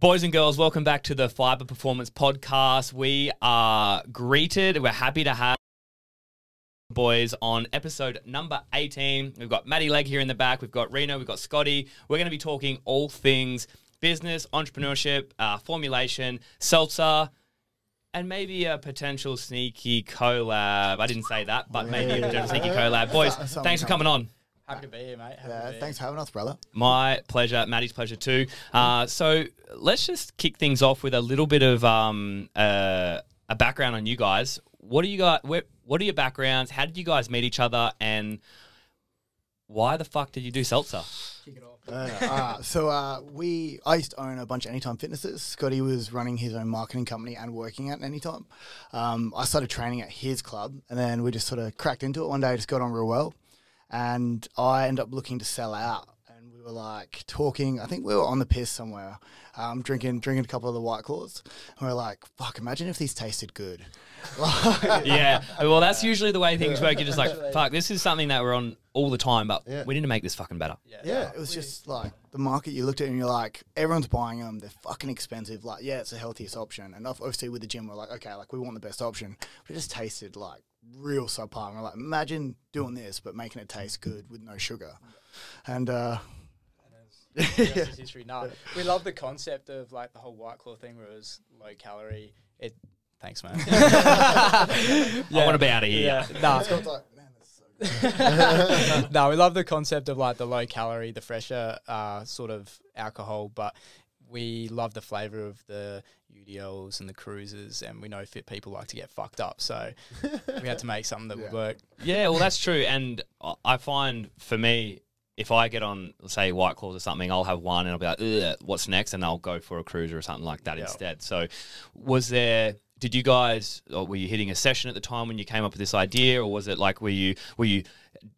Boys and girls, welcome back to the Phyba Performance Podcast. We are greeted. We're happy to have boys on episode number 18. We've got Matty Legg here in the back. We've got Reno. We've got Scotty. We're going to be talking all things business, entrepreneurship, formulation, seltzer, and maybe a potential sneaky collab. I didn't say that, but maybe a potential sneaky collab. Boys, thanks for coming on. Happy to be here, mate. Thanks for having us, brother. My pleasure. Matty's pleasure too. So let's just kick things off with a little bit of a background on you guys. What are you guys? What are your backgrounds? How did you guys meet each other? And why the fuck did you do seltzer? Kick it off. I used to own a bunch of Anytime Fitnesses. Scotty was running his own marketing company and working at Anytime. I started training at his club, and then we just sort of cracked into it one day. Just got on real well. And I ended up looking to sell out, and we were like talking. I think we were on the piss somewhere, drinking a couple of the White Claws, and we were like, "Fuck! Imagine if these tasted good." Yeah, well, that's usually the way things work. You're just like, "Fuck! This is something that we're on all the time, but we need to make this fucking better." Yeah, it was just like the market. You looked at it and you're like, everyone's buying them. They're fucking expensive. Like, yeah, it's the healthiest option. And obviously with the gym, we're like, okay, like we want the best option. But it just tasted like real subpar. And we're like, imagine doing this, but making it taste good with no sugar. And history. No, we love the concept of like the whole White Claw thing where it was low calorie. Thanks, man. I want to be out of here. Yeah. Nah. No, we love the concept of like the low calorie, the fresher sort of alcohol, but we love the flavour of the UDLs and the cruisers, and we know fit people like to get fucked up, so we had to make something that would work. Yeah, well, that's true. And I find for me, if I get on, say, White Claws or something, I'll have one and I'll be like, ugh, what's next? And I'll go for a cruiser or something like that instead. So did you guys, or were you hitting a session at the time when you came up with this idea, or was it like, were you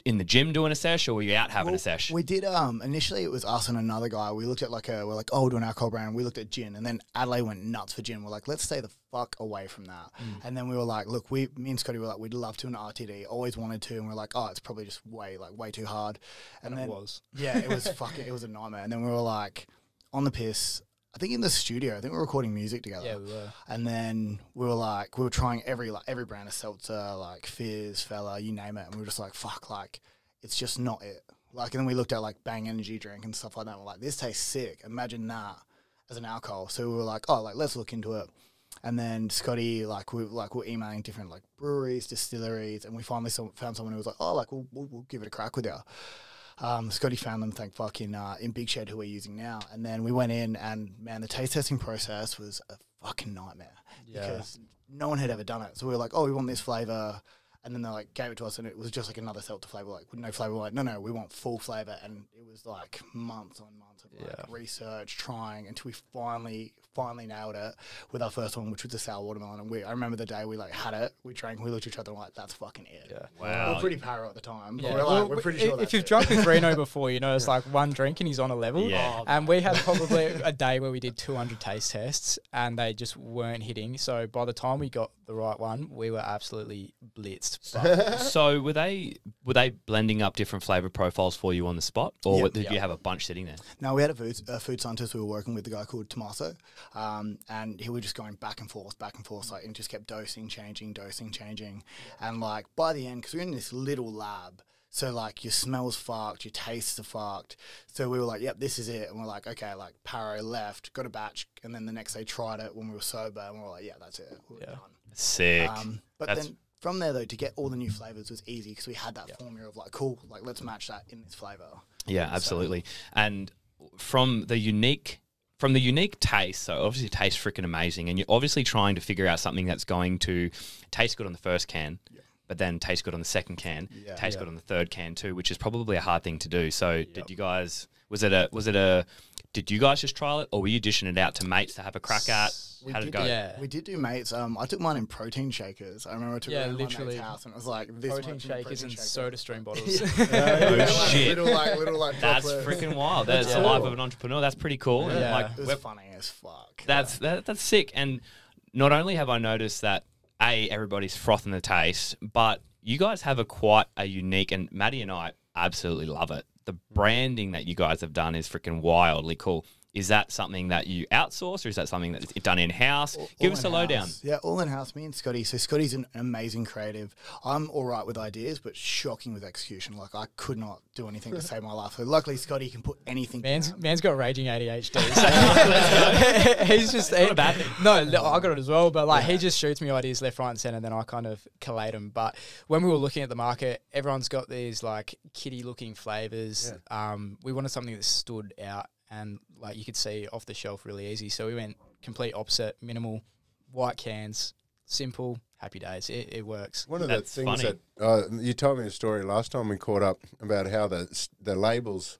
in the gym doing a sesh, or were you out having a sesh? We did, initially it was us and another guy. We looked at we're like, oh, we'll do an alcohol brand. We looked at gin, and then Adelaide went nuts for gin. We're like, let's stay the fuck away from that. And then we were like, look, me and Scotty were like, we'd love to an RTD, always wanted to, and we're like, oh, it's probably just way too hard. And then, it was. Yeah, it was it was a nightmare. And then we were like, on the piss, I think in the studio, I think we were recording music together. Yeah, we were. And then we were trying every brand of seltzer, like Fizz, Fella, you name it. And we were just like, fuck, like, it's just not it. Like, and then we looked at like Bang energy drink and stuff like that. And we're like, this tastes sick. Imagine that as an alcohol. So we were like, oh, like, let's look into it. And then Scotty, we're emailing different like breweries, distilleries. And we finally found someone who was like, oh, like, we'll give it a crack with you. Scotty found them, thank fuck, in Big Shed, who we're using now. And then we went in, and man, the taste testing process was a fucking nightmare because no one had ever done it. So we were like, oh, we want this flavor. And then they like gave it to us, and it was just like another seltzer flavor, like with no flavor. We're like, no, we want full flavor. And it was like months on months of like research, trying, until we finally nailed it with our first one, which was the sour watermelon. And I remember the day we like had it, we drank, we looked at each other and like, that's fucking it. Yeah. Wow. We were pretty paro at the time. Yeah. But we're pretty sure if you've drunk with Reno before, you know it's like one drink and he's on a level. Yeah. And we had probably a day where we did 200 taste tests and they just weren't hitting. So by the time we got the right one, we were absolutely blitzed. So were they blending up different flavor profiles for you on the spot, or did you have a bunch sitting there? No, we had a food scientist we were working with, the guy called Tommaso, and he was just going back and forth, like, and just kept dosing, changing, and like by the end, because we're in this little lab, so like your smell's fucked, your tastes are fucked, so we were like, yep, this is it, and we're like, okay, like Paro left, got a batch, and then the next day tried it when we were sober, and we were like, yeah, that's it, we're done. Sick. But then from there, though, to get all the new flavors was easy because we had that formula of like, cool, like let's match that in this flavor. Yeah, absolutely. So. And from the unique taste, so obviously it tastes freaking amazing, and you're obviously trying to figure out something that's going to taste good on the first can, but then taste good on the second can, taste good on the third can too, which is probably a hard thing to do. So did you guys, did you guys just trial it, or were you dishing it out to mates to have a crack at? How did it go? Yeah, we did do mates. I took mine in protein shakers. I remember I took it to my mate's house, and it was like this protein shakers and soda stream bottles. Oh shit! Little like that's freaking wild. That's the life of an entrepreneur. That's pretty cool. Yeah, and like, it was funny as fuck. That's sick. And not only have I noticed that everybody's frothing the taste, but you guys have quite a unique, and Maddie and I absolutely love it. The branding that you guys have done is freaking wildly cool. Is that something that you outsource, or is that something that's done in-house? Give us a lowdown. Yeah, all in-house, me and Scotty. So Scotty's an amazing creative. I'm all right with ideas, but shocking with execution. Like, I could not do anything to save my life. So luckily, Scotty can put anything down. Man's got raging ADHD. So he's just... Not a bad thing. No, I got it as well, but like he just shoots me ideas left, right and centre, and then I kind of collate them. But when we were looking at the market, everyone's got these like kitty-looking flavours. Yeah. We wanted something that stood out and like you could see off the shelf really easy. So we went complete opposite, minimal, white cans, simple, happy days. It works. One of the things that you told me a story last time we caught up about how the labels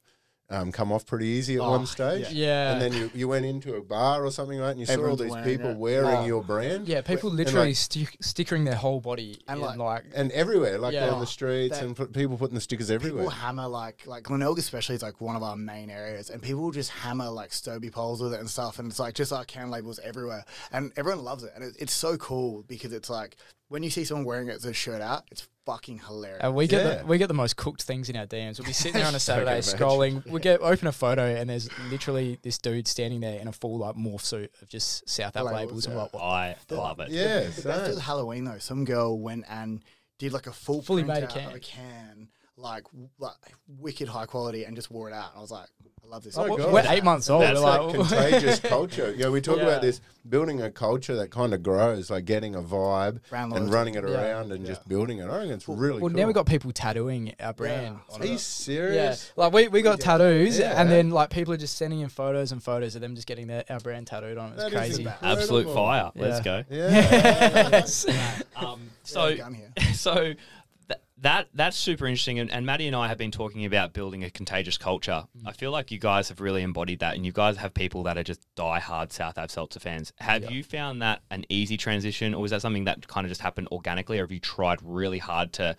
come off pretty easy at one stage. Yeah. And then you went into a bar or something, right? And you saw all these people wearing your brand. Yeah, people literally stickering their whole body and everywhere, like on the streets, and people putting the stickers everywhere. People hammer like Glenelg especially is like one of our main areas, and people just hammer like Stoby poles with it and stuff, and it's like just like can labels everywhere, and everyone loves it, and it's so cool because it's like when you see someone wearing it as a shirt out, it's fucking hilarious. And we get the most cooked things in our DMs. We'll be sitting there on a Saturday scrolling. We open a photo and there's literally this dude standing there in a full like morph suit of just South Ave labels and what. I love it. Yeah, the best was Halloween though. Some girl went and did like a fully made a can, like wicked high quality, and just wore it out. And I was like, I love this. We're 8 months old. That's like contagious culture. Yeah, we talk about this, building a culture that kind of grows, like getting a vibe and running it around and just building it. I think it's really cool. Well, now we got people tattooing our brand. Are you serious? Yeah. Like we got tattoos, and then like people are just sending in photos and photos of them just getting our brand tattooed on. It's crazy. Absolute fire. Let's go. Yeah. So that's super interesting, and Maddie and I have been talking about building a contagious culture. I feel like you guys have really embodied that, and you guys have people that are just die-hard South Ave Seltzer fans. Have you found that an easy transition, or was that something that kind of just happened organically, or have you tried really hard to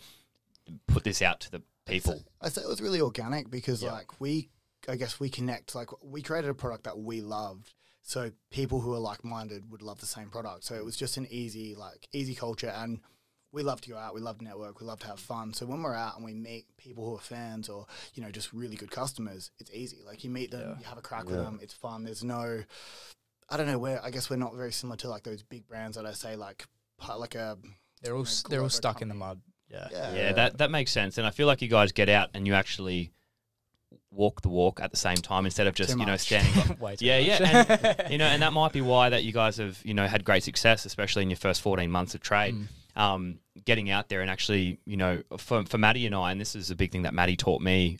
put this out to the people? I say it was really organic because I guess we connect, like we created a product that we loved. So people who are like-minded would love the same product. So it was just an easy culture, and we love to go out, we love to network, we love to have fun. So when we're out and we meet people who are fans or, you know, just really good customers, it's easy. Like you meet them, you have a crack with them, it's fun. There's no, I don't know, I guess we're not very similar to like those big brands that I say they're all stuck in the mud. Yeah, that makes sense. And I feel like you guys get out and you actually walk the walk at the same time instead of just standing way too much. And and that might be why that you guys have had great success, especially in your first 14 months of trade. Getting out there and actually, for Maddie and I, and this is a big thing that Maddie taught me,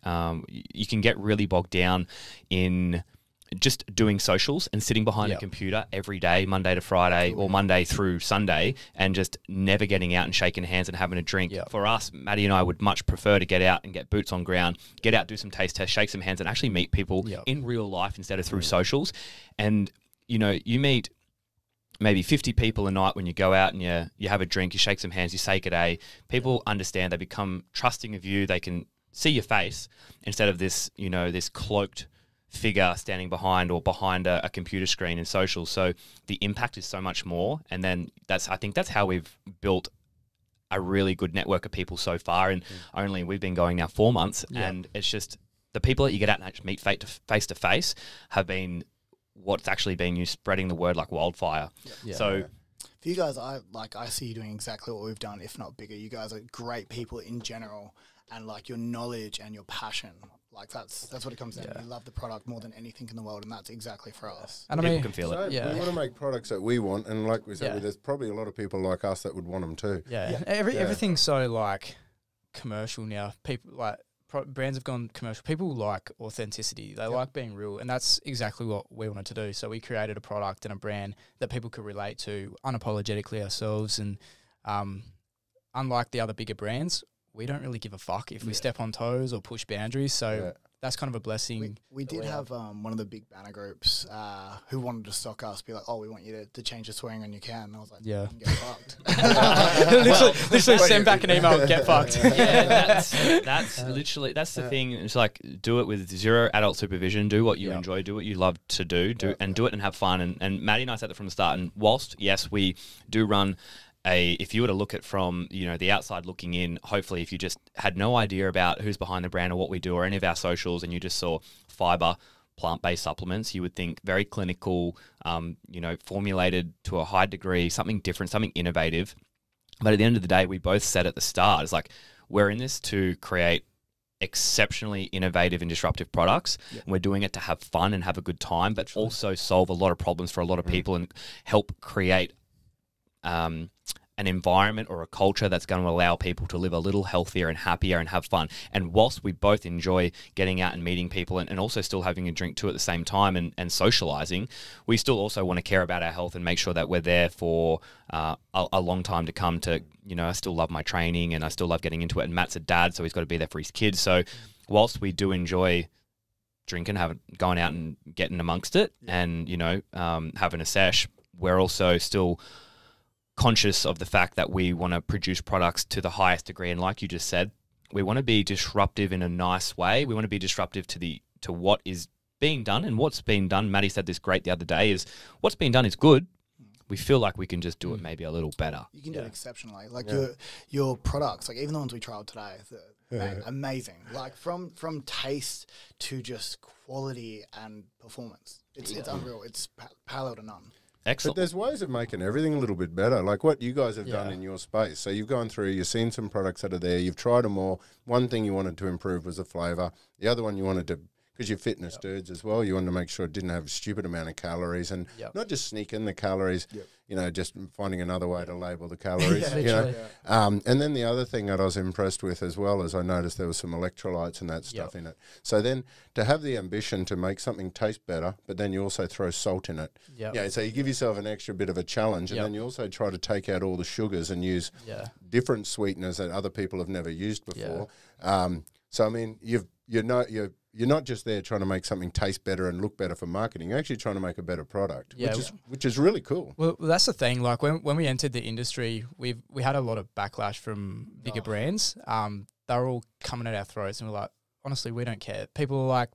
you can get really bogged down in just doing socials and sitting behind a computer every day, Monday to Friday or Monday through Sunday, and just never getting out and shaking hands and having a drink. For us, Maddie and I would much prefer to get out and get boots on ground, get out, do some taste tests, shake some hands, and actually meet people in real life instead of through socials. And, you meet maybe 50 people a night when you go out and you have a drink, you shake some hands, you say good day. People understand, they become trusting of you, they can see your face instead of this, this cloaked figure standing behind a computer screen in social. So the impact is so much more. And then I think that's how we've built a really good network of people so far. And we've been going now 4 months, and it's just the people that you get out and just meet face to face have been what's actually been you spreading the word like wildfire. So for you guys, I see you doing exactly what we've done, if not bigger. You guys are great people in general, and like your knowledge and your passion, like that's what it comes down to. You love the product more than anything in the world, and that's exactly for us. And people can feel it. We want to make products that we want, and like we said, there's probably a lot of people like us that would want them too. Everything's so like commercial now. People like brands have gone commercial. People like authenticity. They like being real, and that's exactly what we wanted to do. So we created a product and a brand that people could relate to unapologetically ourselves. And unlike the other bigger brands, we don't really give a fuck if we step on toes or push boundaries. So that's kind of a blessing. We did have one of the big banner groups who wanted to stock us, be like, oh, we want you to change the swearing on your can. And I was like, you can get fucked. literally send back an email, get fucked. That's literally, that's the thing. It's like, do it with zero adult supervision, do what you enjoy, do what you love to do, and do it and have fun. And Maddie and I said that from the start. And whilst, yes, we do run if you were to look at from, the outside looking in, hopefully if you just had no idea about who's behind the brand or what we do or any of our socials, and you just saw Phyba plant-based supplements. You would think very clinical, you know, formulated to a high degree, something different, something innovative. But at the end of the day, we both said at the start, it's like, we're in this to create exceptionally innovative and disruptive products. And we're doing it to have fun and have a good time, but also solve a lot of problems for a lot of people and help create an environment or a culture that's going to allow people to live a little healthier and happier and have fun. And whilst we both enjoy getting out and meeting people and also still having a drink too at the same time and socializing, we still also want to care about our health and make sure that we're there for a long time to come. To, you know, I still love my training and I still love getting into it. And Matt's a dad, so he's got to be there for his kids. So whilst we do enjoy drinking, going out and getting amongst it and, you know, having a sesh, we're also still conscious of the fact that we want to produce products to the highest degree. And like you just said, we want to be disruptive in a nice way. We want to be disruptive to what is being done. And what's being done, Maddie said this great the other day, is what's being done is good. We feel like we can just do it maybe a little better. You can do it exceptionally. Like your products, like even the ones we trialed today, amazing. Like from taste to just quality and performance. It's unreal. It's parallel to none. Excellent. But there's ways of making everything a little bit better, like what you guys have done in your space. So you've gone through, you've seen some products that are there, you've tried them all. One thing you wanted to improve was the flavour. The other one you wanted to, because you're fitness dudes as well, you wanted to make sure it didn't have a stupid amount of calories and not just sneak in the calories, you know, just finding another way to label the calories, you know. And then the other thing that I was impressed with as well is I noticed there was some electrolytes and that stuff in it. So then to have the ambition to make something taste better, but then you also throw salt in it. Yeah, so you give yourself an extra bit of a challenge and then you also try to take out all the sugars and use different sweeteners that other people have never used before. So I mean, you're not just there trying to make something taste better and look better for marketing. You're actually trying to make a better product, which is really cool. Well, that's the thing. Like when we entered the industry, we had a lot of backlash from bigger brands. They were all coming at our throats, and we're like, honestly, we don't care. People are like,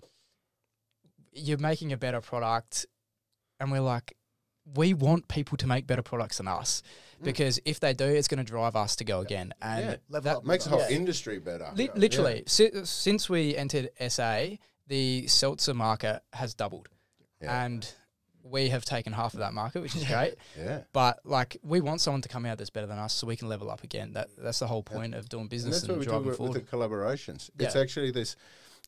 you're making a better product, and we're like, we want people to make better products than us. Because if they do, it's going to drive us to go again. And that makes the whole industry better. Literally, since we entered SA, the seltzer market has doubled. And we have taken half of that market, which is great. But like, we want someone to come out that's better than us so we can level up again. That's the whole point of doing business and driving forward. With the collaborations. It's actually this,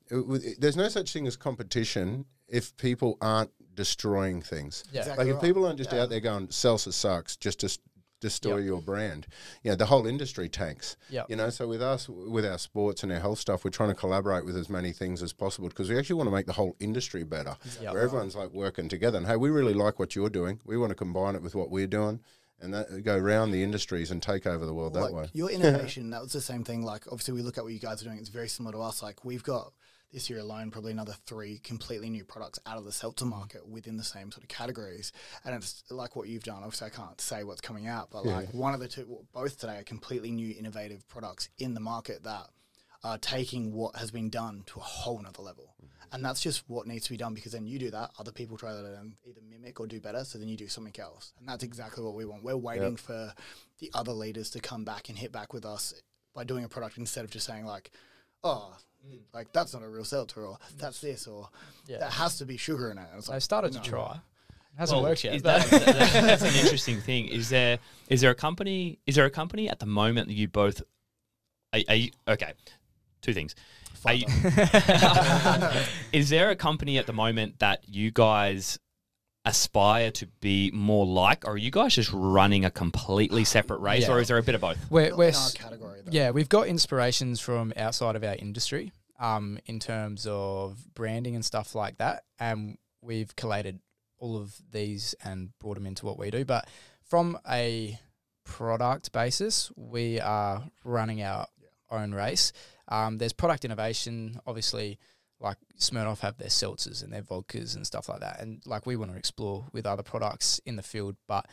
there's no such thing as competition if people aren't destroying things. Like if people aren't just out there going, salsa sucks, just to destroy your brand. You know, the whole industry tanks. You know, so with us, with our sports and our health stuff, we're trying to collaborate with as many things as possible because we actually want to make the whole industry better, where everyone's like working together. And hey, we really like what you're doing. We want to combine it with what we're doing and that, go around the industries and take over the world that way. Your innovation, that was the same thing. Like, obviously, we look at what you guys are doing. It's very similar to us. Like, we've got this year alone, probably another 3 completely new products out of the seltzer market within the same sort of categories. And it's like what you've done. Obviously, I can't say what's coming out, but like one of the two, both today are completely new, innovative products in the market that are taking what has been done to a whole nother level. And that's just what needs to be done, because then you do that, other people try to either mimic or do better, so then you do something else. And that's exactly what we want. We're waiting for the other leaders to come back and hit back with us by doing a product instead of just saying like, oh, like that's not a real seltzer, or that's this, or that has to be sugar in it. And it's like, I started to try. It hasn't worked yet. That's an interesting thing. Is there a company at the moment that you both are you, okay? 2 things. Is there a company at the moment that you guys aspire to be more like, or are you guys just running a completely separate race, or is there a bit of both? We're in our category, though. We've got inspirations from outside of our industry in terms of branding and stuff like that, and we've collated all of these and brought them into what we do. But from a product basis, we are running our own race. There's product innovation, obviously. Like Smirnoff have their seltzers and their vodkas and stuff like that. And like we want to explore with other products in the field. But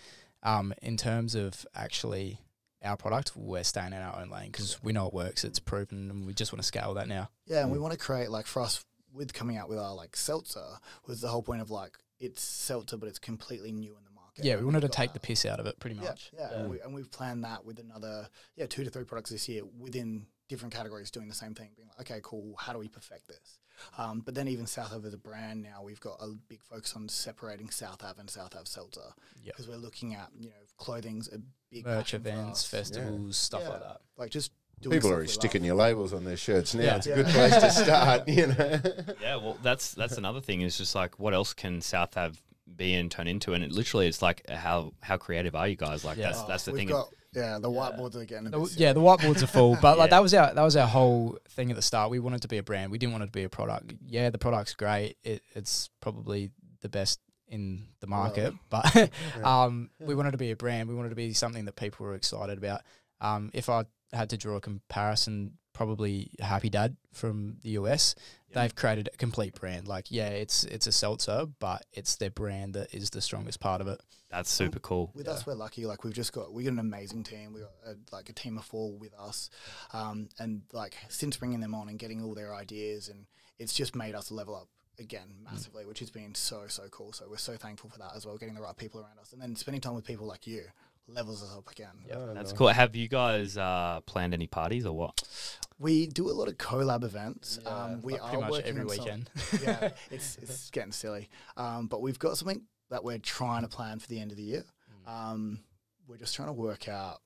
in terms of actually our product, we're staying in our own lane because we know it works. It's proven, and we just want to scale that now. Yeah, and we want to create, like for us, with coming out with our like seltzer, was the whole point of like, it's seltzer, but it's completely new in the market. Yeah, we wanted to take the piss out of it pretty much. And we've planned that with another 2 to 3 products this year within different categories doing the same thing, being like, okay, cool, how do we perfect this? But then even South Ave as a brand now, we've got a big focus on separating South Ave and South Ave Seltzer because we're looking at, you know, clothing's a big merch passion for events, us. festivals, stuff like that. Like just doing People stuff are already we sticking love. your labels on their shirts now. Yeah. It's a good place to start, you know. Yeah, well, that's another thing is just like, what else can South Ave be and turn into? And it literally, it's like, how creative are you guys? Like, that's the We've thing. got, the whiteboards are getting a bit Yeah, the whiteboards are full, but like Yeah. that was our whole thing at the start. We wanted to be a brand. We didn't want it to be a product. Yeah, the product's great. It's probably the best in the market, but we wanted to be a brand. We wanted to be something that people were excited about. If I had to draw a comparison, probably Happy Dad from the US. They've created a complete brand. Like, it's a seltzer, but it's their brand that is the strongest part of it. That's super cool. With us, we're lucky. Like we got an amazing team. We got a team of 4 with us, and like since bringing them on and getting all their ideas, and it's just made us level up again massively, which has been so cool. So we're so thankful for that as well. Getting the right people around us, and then spending time with people like you levels us up again. That's cool. Have you guys planned any parties or what? We do a lot of collab events. We Like are pretty much working every on some- weekend. yeah, it's getting silly. But we've got something that we're trying to plan for the end of the year. We're just trying to work out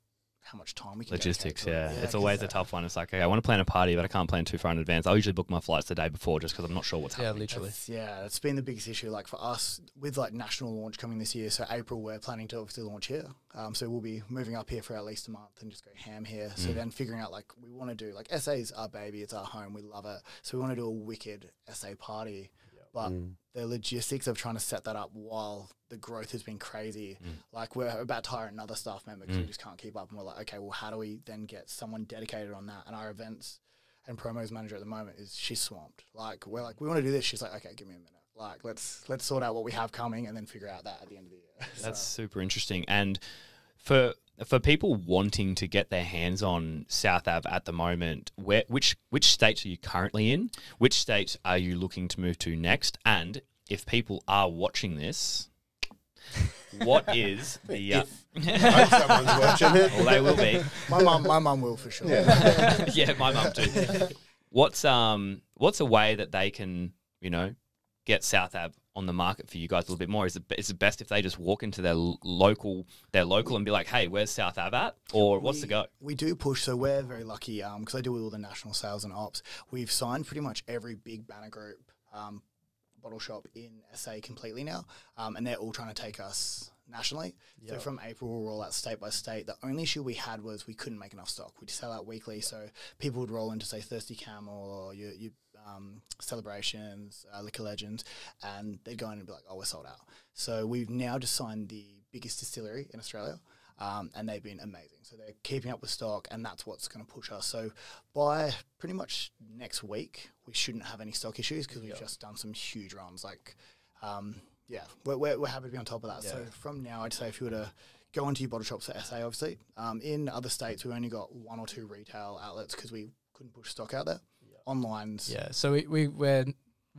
how much time we can Logistics, dedicate to it. yeah. It's always a tough one. It's like, okay, I want to plan a party, but I can't plan too far in advance. I'll usually book my flights the day before just because I'm not sure what's happening. Literally. That's been the biggest issue. Like for us, with like national launch coming this year, so April we're planning to obviously launch here. So we'll be moving up here for at least a month and just go ham here. So then figuring out like we want to do like SA's our baby, it's our home, we love it. So we want to do a wicked SA party. But the logistics of trying to set that up while the growth has been crazy, like we're about to hire another staff member because we just can't keep up. And we're like, okay, well, how do we then get someone dedicated on that? And our events and promos manager at the moment she's swamped. Like we're like, we want to do this. She's like, okay, give me a minute. Like let's sort out what we have coming and then figure out that at the end of the year. That's super interesting. And for people wanting to get their hands on South Ave at the moment, which states are you currently in? Which states are you looking to move to next? And if people are watching this, what is the? I hope someone's watching it. Well, they will be. My mum will for sure. Yeah, my mum too. What's a way that they can, get South Ave on the market for you guys a little bit more? Is it best if they just walk into their local and be like, hey, where's South Ave at? Or what's the go? We do push, so we're very lucky because I deal with all the national sales and ops. We've signed pretty much every big banner group bottle shop in SA completely now, and they're all trying to take us nationally. So from April, we'll roll out state by state. The only issue we had was we couldn't make enough stock. We'd sell out weekly, so people would roll into, say, Thirsty Camel or your Celebrations, Liquor Legends, and they'd go in and be like, oh, we're sold out. So we've now just signed the biggest distillery in Australia, and they've been amazing. So they're keeping up with stock, and that's what's going to push us. So by pretty much next week, we shouldn't have any stock issues because we've just done some huge runs. Like, we're happy to be on top of that. So from now, I'd say if you were to go into your bottle shops for SA, obviously, in other states, we've only got 1 or 2 retail outlets because we couldn't push stock out there. Online's So we've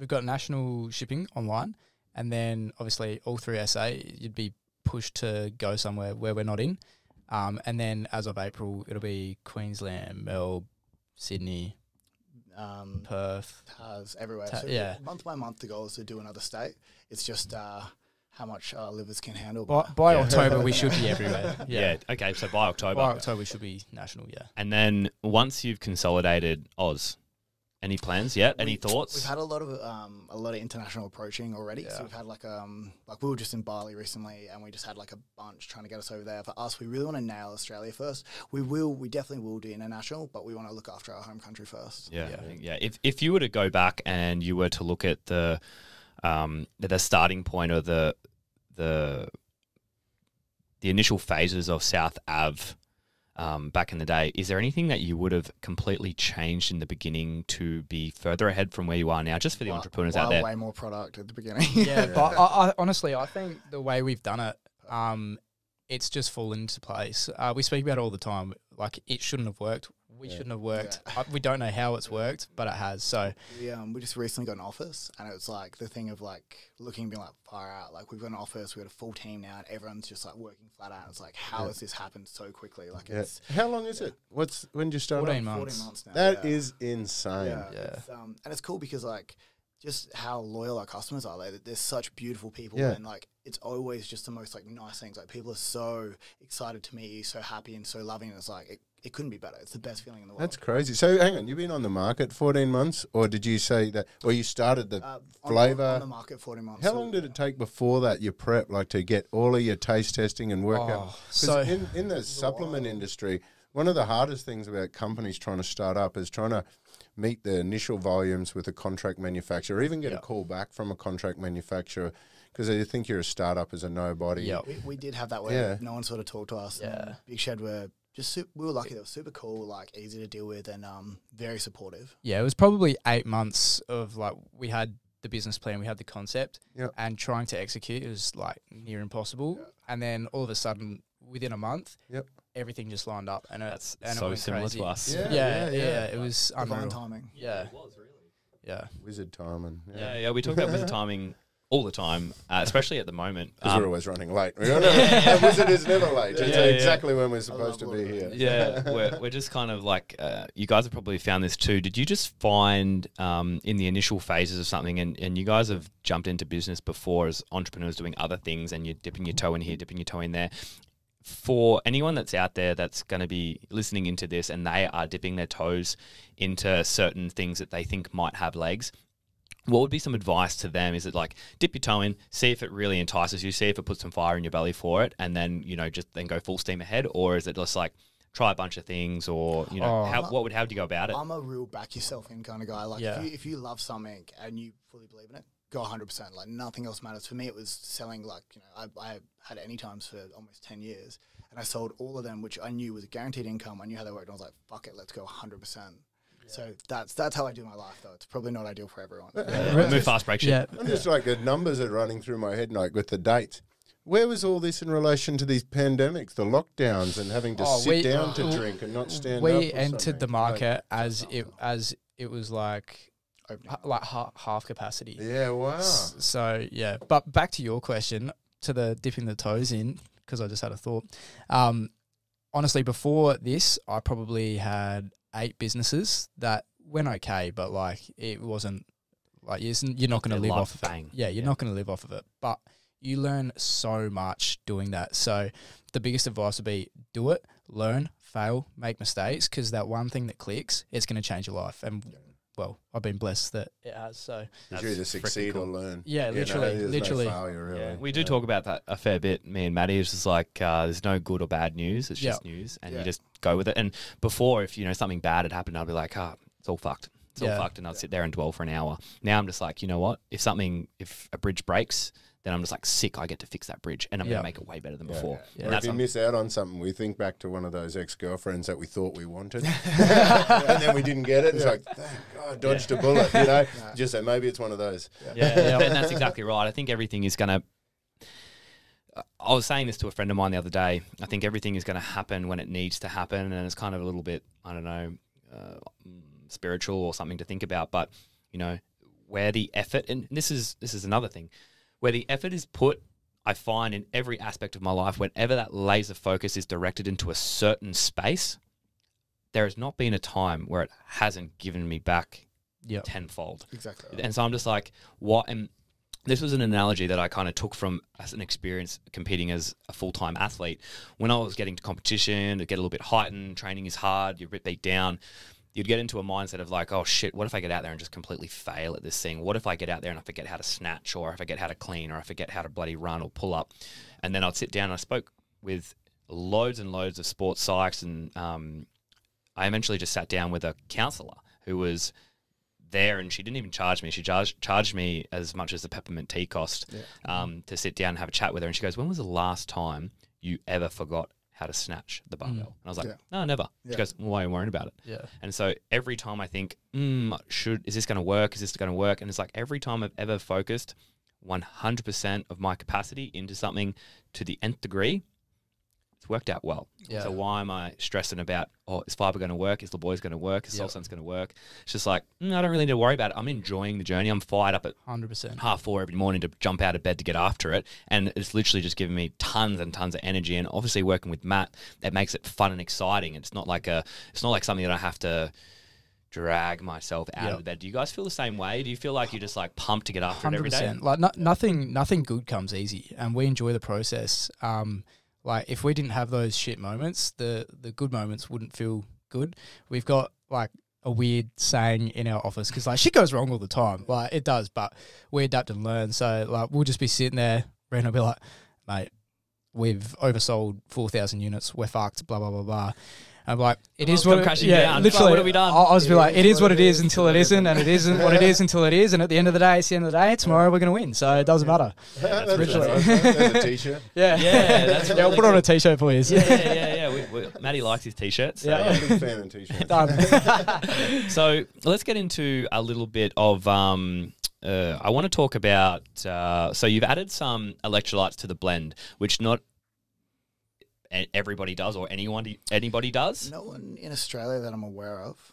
got national shipping online, and then obviously all through SA, you'd be pushed to go somewhere where we're not in. And then as of April, it'll be Queensland, Melbourne, Sydney, Perth. has everywhere. So month by month, the goal is to do another state. It's just how much our livers can handle. By October, we should be everywhere. Yeah. Okay. So by October. By October, we should be national. Yeah. And then once you've consolidated Oz, any plans yet? Any thoughts? We've had a lot of international approaching already. So we've had like we were just in Bali recently, and we just had like a bunch trying to get us over there. For us, we really want to nail Australia first. We definitely will do international, but we want to look after our home country first. Yeah. If you were to go back and you were to look at the starting point or the initial phases of South Ave back in the day, is there anything that you would have completely changed in the beginning to be further ahead from where you are now, just for the entrepreneurs out there? Way more product at the beginning. But I honestly, I think the way we've done it, it's just fallen into place. We speak about it all the time. Like, it shouldn't have worked. we shouldn't have worked. We don't know how it's worked, but it has. So we just recently got an office, and it was like the thing of like looking, being like far out. Like we've got an office, we've got a full team now, and everyone's just like working flat out. It's like, how has this happened so quickly? Like, it's how long is it? When did you start? 14 months. 14 months now. That is insane. Yeah. And it's cool because like just how loyal our customers are. They're such beautiful people, and like it's always just the most like nice things. Like people are so excited to meet you, so happy and so loving. And it's like it couldn't be better. It's the best feeling in the world. That's crazy. So hang on, you've been on the market 14 months, or did you say that, or you started the flavour? On the market 14 months. How long did it take before that, your prep, like to get all of your taste testing and work out? So in the supplement industry, one of the hardest things about companies trying to start up is trying to meet the initial volumes with a contract manufacturer, or even get a call back from a contract manufacturer, because they think you're a startup as a nobody. We did have that where no one sort of talked to us. Yeah. Big Shed were just we were lucky. They were super cool, like easy to deal with, and very supportive. Yeah, it was probably 8 months of like we had the business plan, we had the concept, and trying to execute was like near impossible. And then all of a sudden, within a month, everything just lined up, and that's and so it went similar crazy. to us. Yeah, it was unreal. Timing. Yeah, it was really. Yeah, Wizard timing. Yeah, we talk about wizard timing all the time, especially at the moment. Because we're always running late. Wizard is never late. It's exactly when we're supposed to be here. Yeah, we're just kind of like, you guys have probably found this too. Did you just find in the initial phases of something, and you guys have jumped into business before as entrepreneurs doing other things, and you're dipping your toe in here, dipping your toe in there. For anyone that's out there that's going to be listening into this and they are dipping their toes into certain things that they think might have legs, what would be some advice to them? Is it like dip your toe in, see if it really entices you, see if it puts some fire in your belly for it, and then, you know, just then go full steam ahead? Or is it just like try a bunch of things, or, you know, how would you go about it? I'm a real back yourself in kind of guy. Like if you love something and you fully believe in it, go 100%. Like nothing else matters. For me, it was selling, like, you know, I had any times for almost 10 years, and I sold all of them, which I knew was a guaranteed income. I knew how they worked, and I was like, fuck it, let's go 100%. So that's how I do my life, though. It's probably not ideal for everyone. Move fast, break shit. I'm just like, the numbers are running through my head, like with the dates. Where was all this in relation to these pandemics, the lockdowns, and having to sit down to drink and not stand up? We entered the market as it was like half capacity. Yeah, wow. So yeah, but back to your question, to the dipping the toes in, because I just had a thought. Honestly, before this, I probably had 8 businesses that went okay, but like it wasn't like you're not going to live off of it. Yeah, you're not going to live off of it, but you learn so much doing that. So the biggest advice would be do it, learn, fail, make mistakes, because that one thing that clicks, it's going to change your life. And well, I've been blessed that it has. So you either succeed or learn. Yeah, literally. No failure, really. Yeah. We do talk about that a fair bit, me and Maddie. It's just like there's no good or bad news. It's just news, and you just go with it. And before, if you know something bad had happened, I'd be like, it's all fucked. It's all fucked, and I'd sit there and dwell for an hour. Now I'm just like, you know what? If a bridge breaks, then I'm just like, sick, I get to fix that bridge, and I'm going to make it way better than before. Yeah. Or if you miss out on something, we think back to one of those ex-girlfriends that we thought we wanted, and then we didn't get it. It's like, thank God, dodged a bullet, you know? Just say, maybe it's one of those. Yeah, and that's exactly right. I think everything is going to... I was saying this to a friend of mine the other day. I think everything is going to happen when it needs to happen, and it's kind of a little bit, I don't know, spiritual or something to think about, but, you know, where the effort... And this is another thing. Where the effort is put, I find in every aspect of my life, whenever that laser focus is directed into a certain space, there has not been a time where it hasn't given me back tenfold. Exactly. And so I'm just like, what? And this was an analogy that I kind of took from as an experience competing as a full-time athlete. When I was getting to competition, to get a little bit heightened, training is hard, you're a bit beat down. You'd get into a mindset of like, oh shit, what if I get out there and just completely fail at this thing? What if I get out there and I forget how to snatch, or I forget how to clean, or I forget how to bloody run or pull up? And then I'd sit down and I spoke with loads and loads of sports psychs, and I eventually just sat down with a counsellor who was there, and she didn't even charge me. She charged me as much as the peppermint tea cost to sit down and have a chat with her. And she goes, when was the last time you ever forgot how to snatch the barbell? And I was like, no, never. She goes, well, why are you worrying about it? Yeah. And so every time I think, is this going to work? Is this going to work? And it's like every time I've ever focused 100% of my capacity into something to the nth degree, It's worked out well. Yeah. So why am I stressing about, is Phyba going to work? Is the boys going to work? Is Solson's going to work? It's just like, I don't really need to worry about it. I'm enjoying the journey. I'm fired up at 100%. 4:30 every morning to jump out of bed to get after it. And it's literally just giving me tons and tons of energy. And obviously working with Matt, it makes it fun and exciting. It's not like something that I have to drag myself out of the bed. Do you guys feel the same way? Do you feel like you're just like pumped to get after it every day? Like nothing good comes easy, and we enjoy the process. Like if we didn't have those shit moments, the good moments wouldn't feel good. We've got like a weird saying in our office because like shit goes wrong all the time. Like it does, but we adapt and learn. So like we'll just be sitting there, Ren will be like, mate, we've oversold 4,000 units. We're fucked. Blah blah blah blah. I'm like, it is what crashing down. literally. What have we done? I'll just be like, it is what it is until it isn't, and it isn't what it is until it is, and at the end of the day, it's the end of the day. Tomorrow we're going to win, so it doesn't matter. That's Originally. There's a t-shirt. Yeah, that's yeah. We'll put on a t-shirt, please. Yeah. Matty likes his t-shirts. So. I'm a big fan of t-shirts. Done. So let's get into a little bit of. I want to talk about. So you've added some electrolytes to the blend, which not everybody does, or anybody does. No one in Australia that I'm aware of.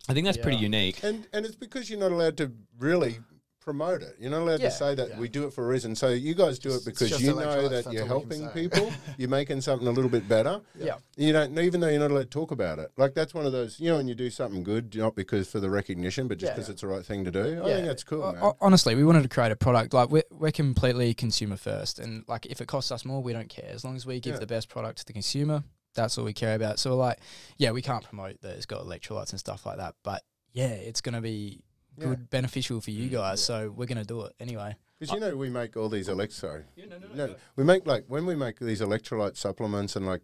I think that's pretty unique. And it's because you're not allowed to really promote it. You're not allowed to say that we do it for a reason. So you guys do it because you know that you're helping people. You're making something a little bit better. Yeah. You don't, even though you're not allowed to talk about it. Like that's one of those, when you do something good, not because for the recognition, but just because it's the right thing to do. I think that's cool, man. Honestly, we wanted to create a product. Like we're completely consumer first, and like if it costs us more, we don't care. As long as we give the best product to the consumer, that's all we care about. So like, we can't promote that it's got electrolytes and stuff like that, but it's going to be good, beneficial for you guys. So we're going to do it anyway. Because we make all these we make like when we make these electrolyte supplements, and like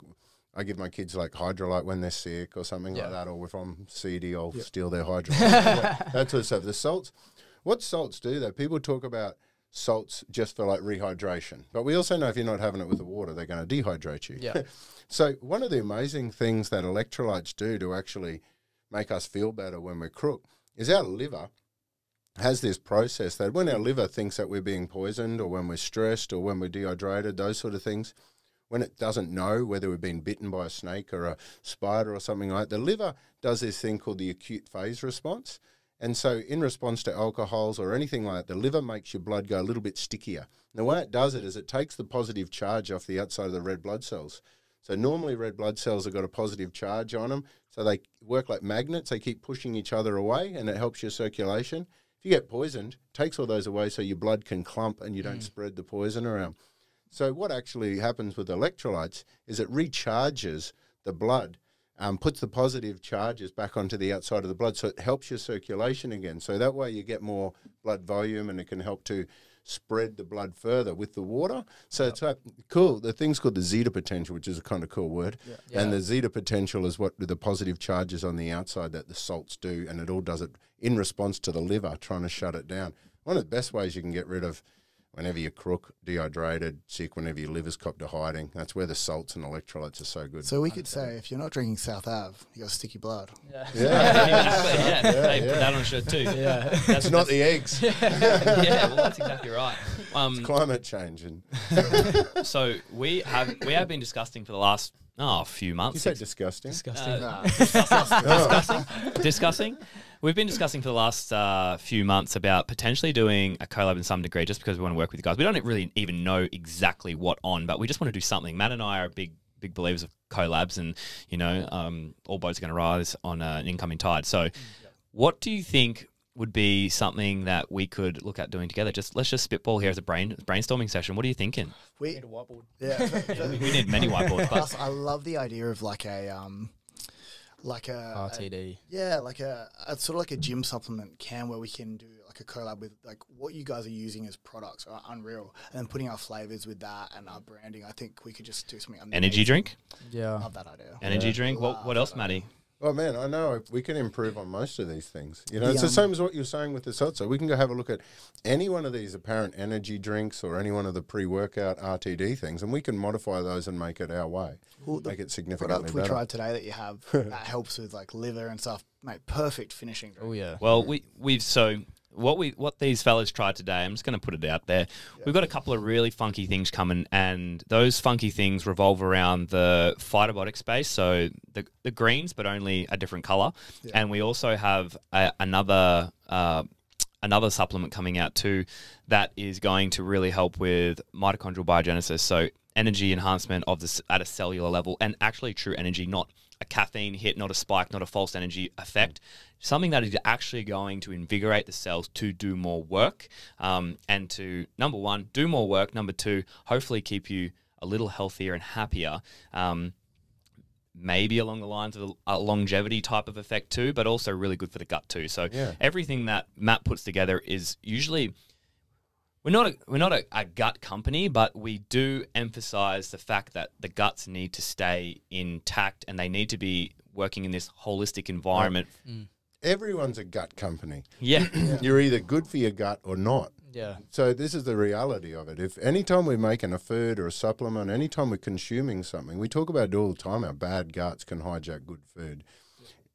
I give my kids like hydrolyte when they're sick or something like that, or if I'm seedy, I'll steal their hydrolyte. That sort of stuff. The salts, what salts do though? People talk about salts just for like rehydration, but we also know if you're not having it with the water, they're going to dehydrate you. Yeah. So one of the amazing things that electrolytes do to actually make us feel better when we're crook is our liver has this process that when our liver thinks that we're being poisoned, or when we're stressed, or when we're dehydrated, those sort of things, when it doesn't know whether we've been bitten by a snake or a spider or something like that, the liver does this thing called the acute phase response. And so in response to alcohols or anything like that, the liver makes your blood go a little bit stickier. And the way it does it is it takes the positive charge off the outside of the red blood cells. So normally red blood cells have got a positive charge on them, so they work like magnets. They keep pushing each other away, and it helps your circulation. If you get poisoned, it takes all those away so your blood can clump and you don't spread the poison around. So what actually happens with electrolytes is it recharges the blood, puts the positive charges back onto the outside of the blood, so it helps your circulation again. So that way you get more blood volume, and it can help to spread the blood further with the water. So it's cool. The thing's called the zeta potential, which is a kind of cool word. And the zeta potential is what the positive charges on the outside that the salts do, and it all does it in response to the liver trying to shut it down. One of the best ways you can get rid of whenever you're crook, dehydrated, sick, whenever your liver's copped to hiding, that's where the salts and electrolytes are so good. So we could say, if you're not drinking South Ave, you got sticky blood. Put that on a shirt too. That's not the eggs. Well, that's exactly right. It's climate change. And so we have been discussing for the last few months. you say disgusting? Discussing. We've been discussing for the last few months about potentially doing a collab in some degree, just because we want to work with you guys. We don't really even know exactly what on, but we just want to do something. Matt and I are big believers of collabs, and all boats are going to rise on an incoming tide. So, what do you think would be something that we could look at doing together? Let's just spitball here as a brainstorming session. What are you thinking? We need a whiteboard. We need many whiteboards. But I love the idea of like a RTD. It's sort of like a gym supplement can where we can do like a collab with like what you guys are using as products are unreal, and then putting our flavors with that and our branding. I think we could just do something amazing. Energy drink? Yeah. Love that idea. Energy drink? What else, Matty? Oh, man, I know we can improve on most of these things. It's the same as what you're saying with the seltzer. We can go have a look at any one of these apparent energy drinks or any one of the pre-workout RTD things, and we can modify those and make it our way, make it significantly product we better. tried today that you have that helps with like liver and stuff, mate, perfect finishing drink. Oh, yeah. Well, we've so what these fellas tried today, I'm just going to put it out there. We've got a couple of really funky things coming, and those funky things revolve around the phytobiotic space, so the greens, but only a different color. Yeah. And we also have another supplement coming out too that is going to really help with mitochondrial biogenesis, so energy enhancement of this at a cellular level, and actually true energy, not a caffeine hit, not a spike, not a false energy effect. Something that is actually going to invigorate the cells to do more work, and to, number one, do more work. Number two, hopefully keep you a little healthier and happier. Maybe along the lines of a longevity type of effect too, but also really good for the gut too. So everything that Matt puts together is usually, we're not a gut company, but we do emphasize the fact that the guts need to stay intact and they need to be working in this holistic environment. Everyone's a gut company. Yeah. You're either good for your gut or not. Yeah. So this is the reality of it. If anytime we're making a food or a supplement, anytime we're consuming something, we talk about it all the time, our bad guts can hijack good food.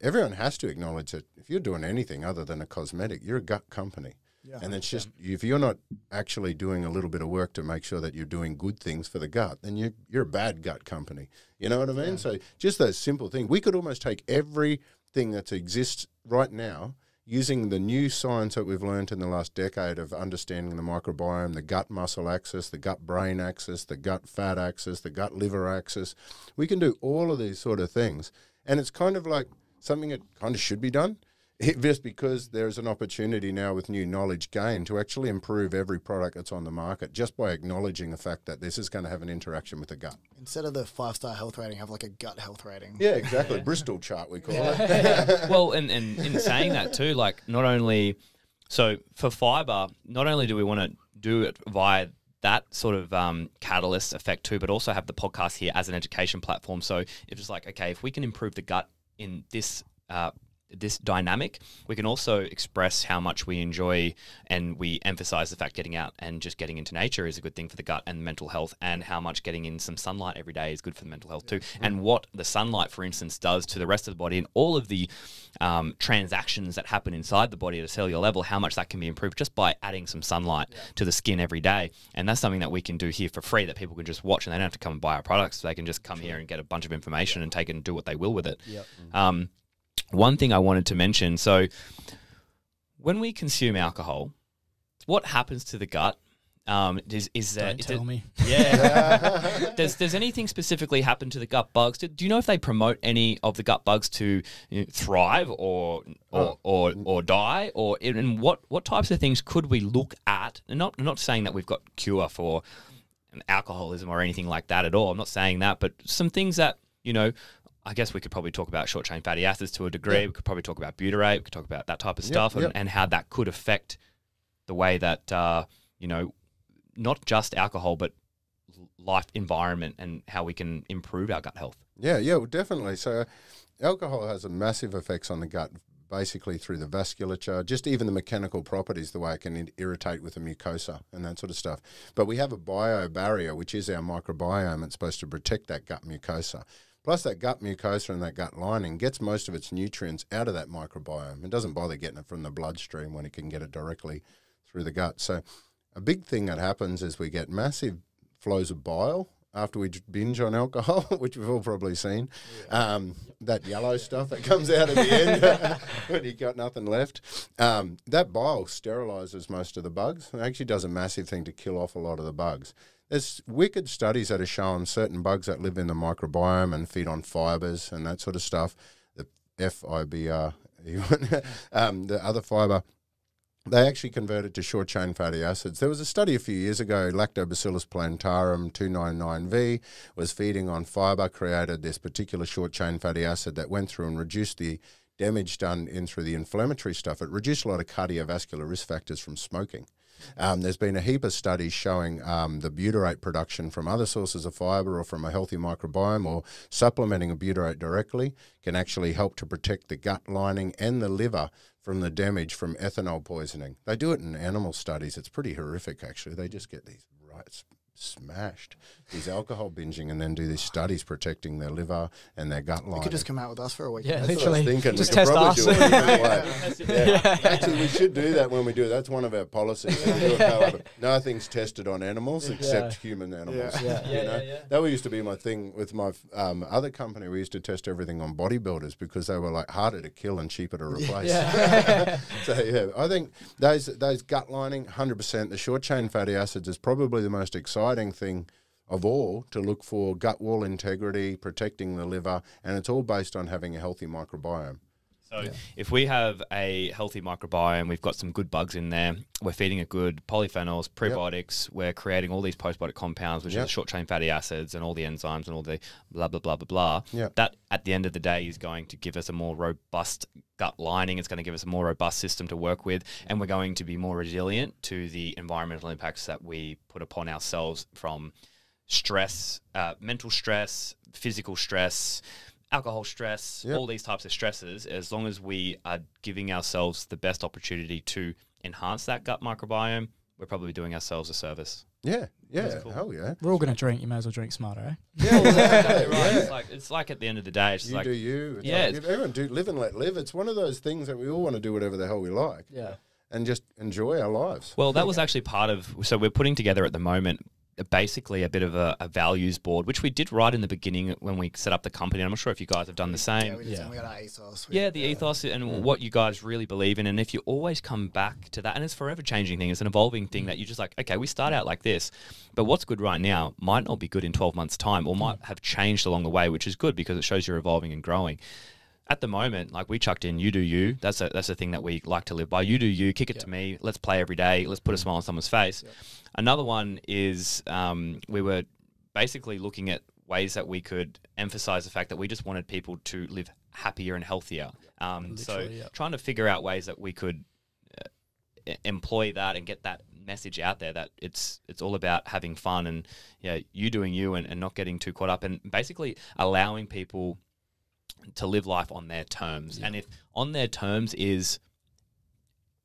Everyone has to acknowledge that if you're doing anything other than a cosmetic, you're a gut company. Yeah, and it's just, if you're not actually doing a little bit of work to make sure that you're doing good things for the gut, then you're a bad gut company. You know what I mean? Yeah. So just those simple things. We could almost take everything that exists right now, using the new science that we've learned in the last decade of understanding the microbiome, the gut-muscle axis, the gut-brain axis, the gut-fat axis, the gut-liver axis. We can do all of these sort of things. And it's kind of like something that kind of should be done. Just because there's an opportunity now with new knowledge gained to actually improve every product that's on the market just by acknowledging the fact that this is going to have an interaction with the gut. Instead of the 5-star health rating, have like a gut health rating. Yeah, exactly. Bristol chart, we call it. Well, and in saying that too, like not only, so for Phyba, not only do we want to do it via that sort of catalyst effect too, but also have the podcast here as an education platform. So if it's like, okay, if we can improve the gut in this dynamic, we can also express how much we enjoy, and we emphasize the fact getting out and just getting into nature is a good thing for the gut and mental health, and how much getting in some sunlight every day is good for the mental health too. And what the sunlight, for instance, does to the rest of the body and all of the transactions that happen inside the body at a cellular level, how much that can be improved just by adding some sunlight to the skin every day. And that's something that we can do here for free, that people can just watch, and they don't have to come and buy our products. They can just come here and get a bunch of information and take it and do what they will with it. One thing I wanted to mention, so when we consume alcohol, what happens to the gut? Tell me. Yeah. Does anything specifically happen to the gut bugs? Do you know if they promote any of the gut bugs to thrive or die? Or and what types of things could we look at? And not saying that we've got cure for alcoholism or anything like that at all. I'm not saying that, but some things that, I guess we could probably talk about short-chain fatty acids to a degree. Yeah. We could probably talk about butyrate. We could talk about that type of stuff and how that could affect the way that, not just alcohol, but life environment and how we can improve our gut health. Yeah, well, definitely. So alcohol has a massive effects on the gut, basically through the vasculature, just even the mechanical properties, the way it can irritate with the mucosa and that sort of stuff. But we have a biobarrier, which is our microbiome. It's supposed to protect that gut mucosa. Plus, that gut mucosa and that gut lining gets most of its nutrients out of that microbiome. It doesn't bother getting it from the bloodstream when it can get it directly through the gut. So a big thing that happens is we get massive flows of bile after we binge on alcohol, which we've all probably seen. That yellow stuff that comes out at the end when you've got nothing left. That bile sterilizes most of the bugs. It actually does a massive thing to kill off a lot of the bugs. There's wicked studies that have shown certain bugs that live in the microbiome and feed on fibers and that sort of stuff, the FIBR, the other fiber, they actually converted to short-chain fatty acids. There was a study a few years ago, Lactobacillus plantarum 299V was feeding on fiber, created this particular short-chain fatty acid that went through and reduced the damage done in through the inflammatory stuff. It reduced a lot of cardiovascular risk factors from smoking. There's been a heap of studies showing the butyrate production from other sources of fiber or from a healthy microbiome, or supplementing a butyrate directly can actually help to protect the gut lining and the liver from the damage from ethanol poisoning. They do it in animal studies. It's pretty horrific, actually. They just get these smashed. These alcohol binging and then do these studies protecting their liver and their gut lining. You could just come out with us for a week. Yeah, That's what I was literally. thinking. Just We could test probably us. do it either way. Actually, we should do that when we do it. That's one of our policies. We do it nothing's tested on animals except human animals. Yeah. You know? That used to be my thing with my other company. We used to test everything on bodybuilders because they were like harder to kill and cheaper to replace. So yeah, I think those gut lining, 100%. The short chain fatty acids is probably the most exciting thing of all to look for. Gut wall integrity, protecting the liver, and it's all based on having a healthy microbiome. So if we have a healthy microbiome, we've got some good bugs in there, we're feeding it good polyphenols, prebiotics, we're creating all these postbiotic compounds, which are the short-chain fatty acids and all the enzymes and all the blah, blah, blah, blah, blah. That, at the end of the day, is going to give us a more robust gut lining. It's going to give us a more robust system to work with, and we're going to be more resilient to the environmental impacts that we put upon ourselves from stress, mental stress, physical stress, alcohol stress, all these types of stresses. As long as we are giving ourselves the best opportunity to enhance that gut microbiome, we're probably doing ourselves a service. Yeah, cool. hell yeah. We're all going to drink. You may as well drink smarter, eh? Yeah, exactly. Right. It's like at the end of the day, it's just You like do you. It's Yeah. like, everyone do live and let live. It's one of those things that we all want to do whatever the hell we like. Yeah. And just enjoy our lives. Well, that was actually part of, so we're putting together at the moment basically a bit of a values board, which we did right in the beginning when we set up the company. I'm not sure if you guys have done the same. Yeah, we did. We got our ethos. Yeah, the ethos and what you guys really believe in. And if you always come back to that, and it's a forever changing thing, it's an evolving thing that you just like, okay, we start out like this, but what's good right now might not be good in 12 months' time or might have changed along the way, which is good because it shows you're evolving and growing. At the moment, like we chucked in, you do you. That's a thing that we like to live by. You do you. Kick it to me. Let's play every day. Let's put a smile on someone's face. Another one is we were basically looking at ways that we could emphasize the fact that we just wanted people to live happier and healthier. Trying to figure out ways that we could employ that and get that message out there that it's all about having fun and you doing you and not getting too caught up and basically allowing people to live life on their terms. And if on their terms is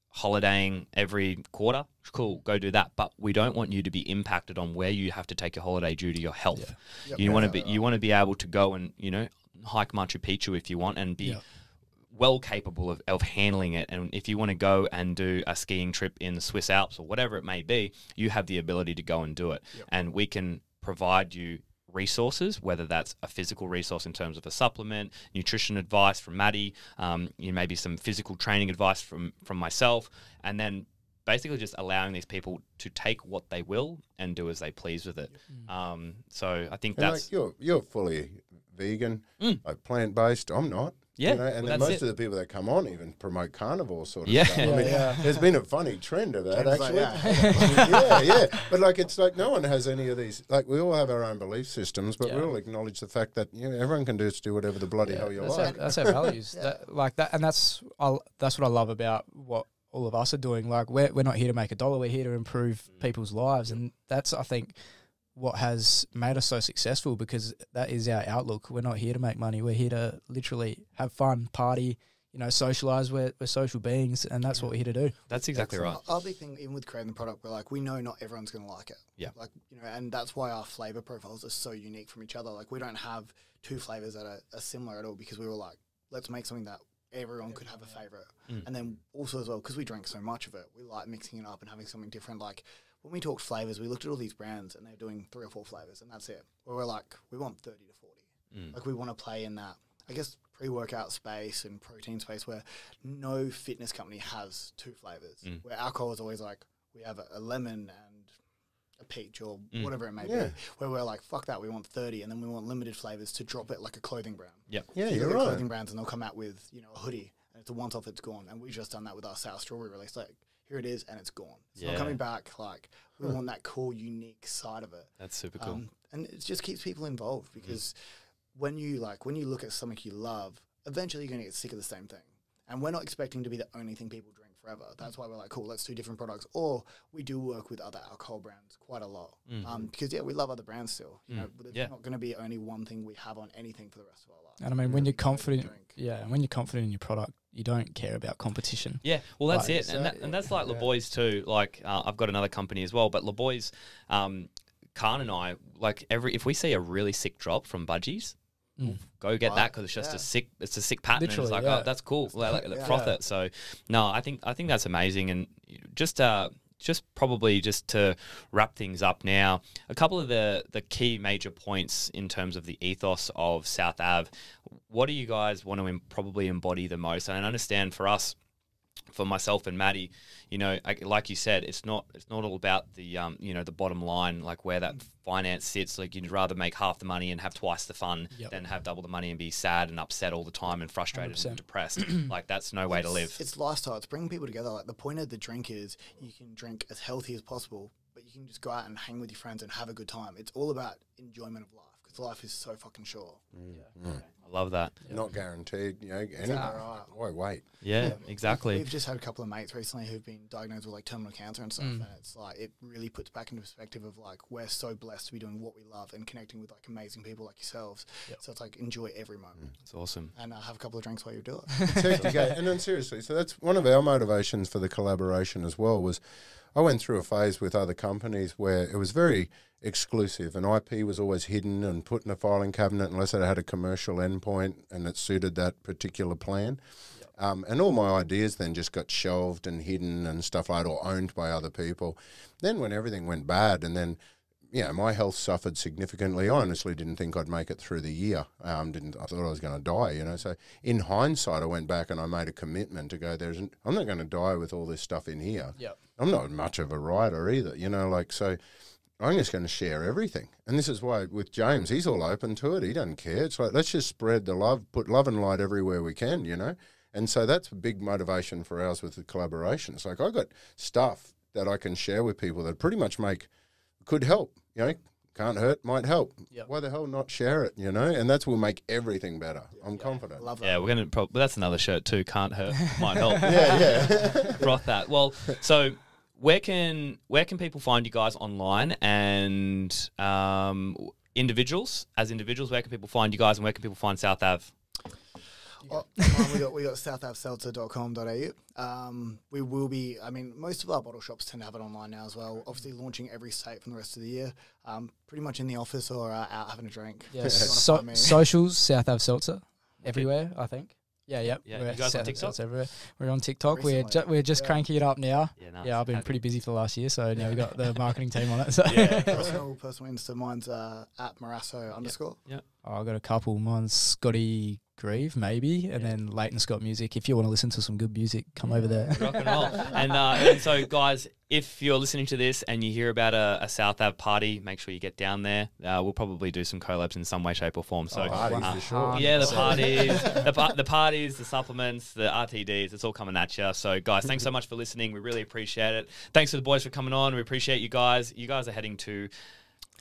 holidaying every quarter, cool, go do that. But we don't want you to be impacted on where you have to take your holiday due to your health. You want to be able to go and, hike Machu Picchu if you want and be well capable of handling it. And if you want to go and do a skiing trip in the Swiss Alps or whatever it may be, you have the ability to go and do it. And we can provide you resources, whether that's a physical resource in terms of a supplement, nutrition advice from Maddie, maybe some physical training advice from myself, and then basically just allowing these people to take what they will and do as they please with it. So I think that's like you're fully vegan, like plant-based. I'm not. Yeah, and then most of the people that come on even promote carnivore sort of stuff. There's been a funny trend of that actually. But like it's like no one has any of these. Like we all have our own belief systems, but we all acknowledge the fact that everyone can do whatever the bloody hell you like. That's our values. And that's what I love about what all of us are doing. Like we're not here to make a dollar. We're here to improve people's lives, and that's I think what has made us so successful because that is our outlook. We're not here to make money. We're here to literally have fun, party, socialize. We're social beings, and that's what we're here to do. That's exactly right. Our big thing, even with creating the product, we're like, we know not everyone's going to like it. Yeah. Like, and that's why our flavor profiles are so unique from each other. Like, we don't have two flavors that are similar at all because we were like, let's make something that everyone could have a favorite. And then also as well, because we drink so much of it, we like mixing it up and having something different. Like, when we talked flavors, we looked at all these brands and they're doing 3 or 4 flavors and that's it. Where we're like, we want 30 to 40. Like we want to play in that, I guess, pre-workout space and protein space where no fitness company has 2 flavors. Where alcohol is always like, we have a lemon and a peach or whatever it may be. Where we're like, fuck that, we want 30 and then we want limited flavors to drop it like a clothing brand. Yeah, So you're right. clothing brands and they'll come out with, a hoodie and it's a once off, it's gone. And we've just done that with our sour strawberry release. Like, here it is and it's gone. It's not coming back. Like we want that cool, unique side of it. That's super cool. And it just keeps people involved because when you look at something you love, eventually you're going to get sick of the same thing. And we're not expecting to be the only thing people drink forever. That's why we're like, cool, let's do different products. Or we do work with other alcohol brands quite a lot. Because, we love other brands still. But there's not going to be only one thing we have on anything for the rest of our life. And I mean, when you're confident, when you're confident in your product, you don't care about competition. Yeah, well, that's it. And that's like Le Boys too. Like, I've got another company as well, but Le Boys Khan and I, like if we see a really sick drop from Budgies, go get that because it's just it's a sick pattern. Literally, and it's like, oh, that's cool. Like, froth it. So no, I think that's amazing. And just probably just to wrap things up now, a couple of the key major points in terms of the ethos of South Ave. What do you guys want to probably embody the most? And I understand for us, for myself and Maddie, you know, like you said, it's not all about the you know, the bottom line, like where that finance sits. Like you'd rather make half the money and have twice the fun than have double the money and be sad and upset all the time and frustrated 100%. And depressed. Like that's no way to live. It's lifestyle. It's bringing people together. Like the point of the drink is you can drink as healthy as possible, but you can just go out and hang with your friends and have a good time. It's all about enjoyment of life because life is so fucking short. I love that. Not guaranteed, you know. Why wait? Yeah, exactly. We've just had a couple of mates recently who've been diagnosed with like terminal cancer and stuff, and it's like it really puts back into perspective of like we're so blessed to be doing what we love and connecting with like amazing people like yourselves. So it's like enjoy every moment. It's awesome. And have a couple of drinks while you do it. And then seriously, so that's one of our motivations for the collaboration as well. Was I went through a phase with other companies where it was very exclusive, and IP was always hidden and put in a filing cabinet unless it had a commercial endpoint and it suited that particular plan. And all my ideas then just got shelved and hidden and stuff like that, or owned by other people. Then when everything went bad, and then my health suffered significantly. I honestly didn't think I'd make it through the year. I thought I was going to die, you know. So in hindsight, I went back and I made a commitment to go, I'm not going to die with all this stuff in here. I'm not much of a writer either, you know, like, so I'm just going to share everything. And this is why with James, he's all open to it. He doesn't care. It's like, let's just spread the love, put love and light everywhere we can, you know. And so that's a big motivation for ours with the collaboration. It's like, I got stuff that I can share with people that pretty much could help, you know. Can't hurt, might help. Why the hell not share it, you know? And that's will make everything better. I'm confident. Love that. Yeah, we're going to that's another shirt too. Can't hurt, might help. Froth that. Well, so where can people find you guys online, and individuals, where can people find you guys, and where can people find South Ave? We got southaveseltzer.com.au. We will be, I mean, most of our bottle shops tend to have it online now as well. Obviously launching every state from the rest of the year. Pretty much in the office or out having a drink. Yeah. Socials, South Ave Seltzer, everywhere, I think. Yeah. You guys on TikTok? Everywhere. We're on TikTok. Recently. We're just cranking it up now. Nice. I've been pretty busy for the last year, so now we've got the marketing team on it. So. Personal Insta, mine's at Marasso _. I've got a couple. Mine's Scotty Grieve, maybe, and then Leighton Scott Music. If you want to listen to some good music, come over there. Rock and roll. And so, guys, if you're listening to this and you hear about a South Ave party, make sure you get down there. We'll probably do some collabs in some way, shape, or form. So, parties for sure. Yeah, the parties, the parties, the supplements, the RTDs, it's all coming at you. So, guys, thanks so much for listening. We really appreciate it. Thanks to the boys for coming on. We appreciate you guys. You guys are heading to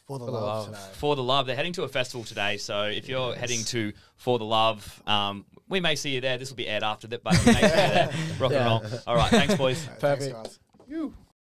For the Love today. For the Love. They're heading to a festival today. So if you're heading to For the Love, we may see you there. This will be aired after that, but we may see you there. Rock and roll. All right. Thanks, boys. Perfect. Thanks, guys.